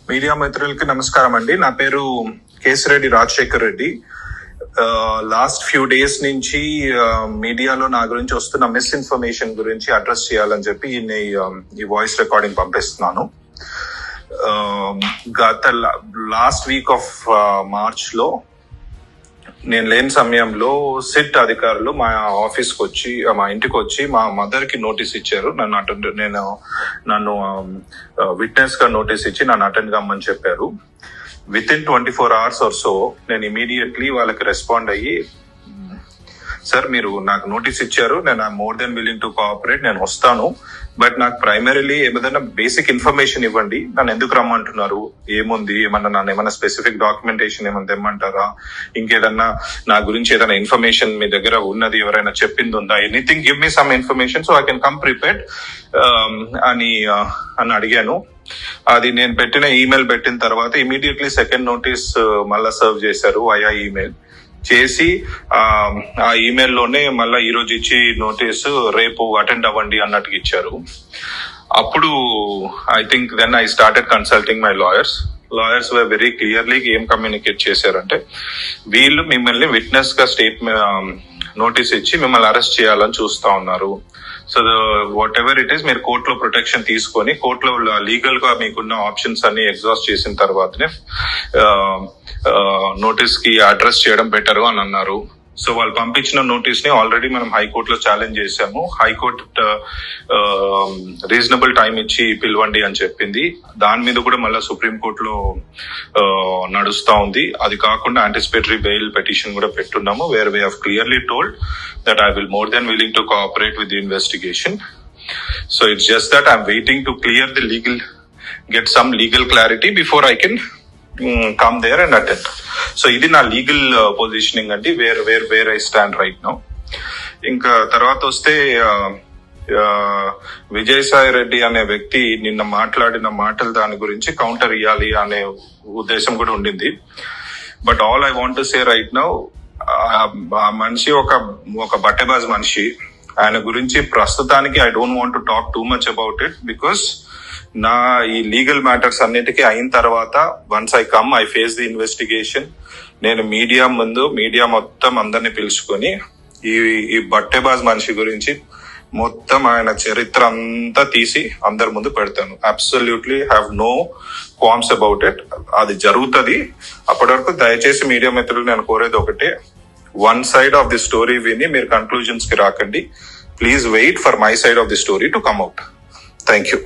Media మిత్రులకి నమస్కారం అండి. నా పేరు Kesireddy Rajasekhar Reddy. Last few days నుంచి మీడియాలో నా గురించి వస్తున్న మిస్ఇన్ఫర్మేషన్ గురించి అడ్రస్ చేయాలని చెప్పి ఈ వాయిస్ రికార్డింగ్ పంపిస్తున్నాను. గత లాస్ట్ వీక్ ఆఫ్ మార్చ్ లో నేను లేని సమయంలో సిట్ అధికారులు మా ఆఫీస్కి వచ్చి మా ఇంటికి వచ్చి మా మదర్ కి నోటీస్ ఇచ్చారు. నన్ను విట్నెస్ గా నోటీస్ ఇచ్చి నన్ను అటెండ్ కమ్మని చెప్పారు. Within 24 hours or so నేను ఇమీడియట్లీ వాళ్ళకి రెస్పాండ్ అయ్యి, సార్ మీరు నాకు నోటీస్ ఇచ్చారు, నేను more than willing to cooperate, నేను వస్తాను, బట్ నాకు ప్రైమరీలీ ఏదైనా బేసిక్ ఇన్ఫర్మేషన్ ఇవ్వండి, నన్ను ఎందుకు రమ్మంటున్నారు, ఏముంది, ఏమన్నా స్పెసిఫిక్ డాక్యుమెంటేషన్ ఏమన్నా తెమ్మంటారా, ఇంకేదన్నా నా గురించి ఏదైనా ఇన్ఫర్మేషన్ మీ దగ్గర ఉన్నది, ఎవరైనా చెప్పింది ఉందా, anything, give me some information so I can come prepared అని అడిగాను. అది నేను పెట్టిన ఈమెయిల్ పెట్టిన తర్వాత ఇమీడియట్లీ సెకండ్ నోటీస్ మళ్ళా సర్వ్ చేశారు వయా ఈమెయిల్ చేసి, ఆ ఈమెయిల్లోనే మళ్ళీ ఈ రోజు ఇచ్చి నోటీసు రేపు అటెండ్ అవ్వండి అన్నట్టుగా ఇచ్చారు. అప్పుడు I think then I started consulting my lawyers were very clearly ఏం కమ్యూనికేట్ చేశారంటే, వీళ్ళు మిమ్మల్ని విట్నెస్ గా నోటీస్ ఇచ్చి మిమ్మల్ని అరెస్ట్ చేయాలని చూస్తా ఉన్నారు. So what ever it is, మీరు కోర్టులో ప్రొటెక్షన్ తీసుకొని కోర్టులో లీగల్ గా మీకున్న ఆప్షన్స్ అన్ని ఎగ్జాస్ట్ చేసిన తర్వాతనే నోటీస్ కి అడ్రస్ చేయడం బెటర్ అని అన్నారు. సో వాళ్ళు పంపించిన నోటీస్ ని ఆల్రెడీ మనం హైకోర్టులో ఛాలెంజ్ చేశాము. హైకోర్టు రీజనబుల్ టైం ఇచ్చి పిలవండి అని చెప్పింది. దాని మీద కూడా మళ్ళీ సుప్రీంకోర్టులో నడుస్తా ఉంది. అది కాకుండా యాంటిసిపేటరీ బెయిల్ పిటిషన్ కూడా పెట్టున్నాము, where we have clearly told that I will more than willing to cooperate with the investigation. So it's just that I'm waiting to get some legal clarity before I can come there and attend. So ఇది నా legal positioning అండి, where I stand right now. ఇంకా తర్వాత వస్తే విజయసాయి రెడ్డి అనే వ్యక్తి నిన్న మాట్లాడిన మాటలు దాని గురించి కౌంటర్ ఇవ్వాలి అనే ఉద్దేశం కూడా ఉండింది. But all I want to say right now, ఆ మనిషి ఒక బట్టెబాజ్ మనిషి. ఆయన గురించి ప్రస్తుతానికి I don't want to talk too much about it, because నా ఈ లీగల్ మ్యాటర్స్ అన్నిటికీ అయిన తర్వాత once I face the investigation, నేను మీడియా మొత్తం అందరినీ పిలుచుకొని ఈ బట్టెబాజ్ మనిషి గురించి మొత్తం ఆయన చరిత్ర అంతా తీసి అందరి ముందు పెడతాను. Absolutely have no qualms about it. అది జరుగుతుంది. అప్పటి వరకు దయచేసి మీడియా మిత్రులు నేను కోరేది ఒకటే, one side of the story విని మీరు కన్క్లూజన్స్ కి రాకండి. Please wait for my side of the story to come out. Thank you.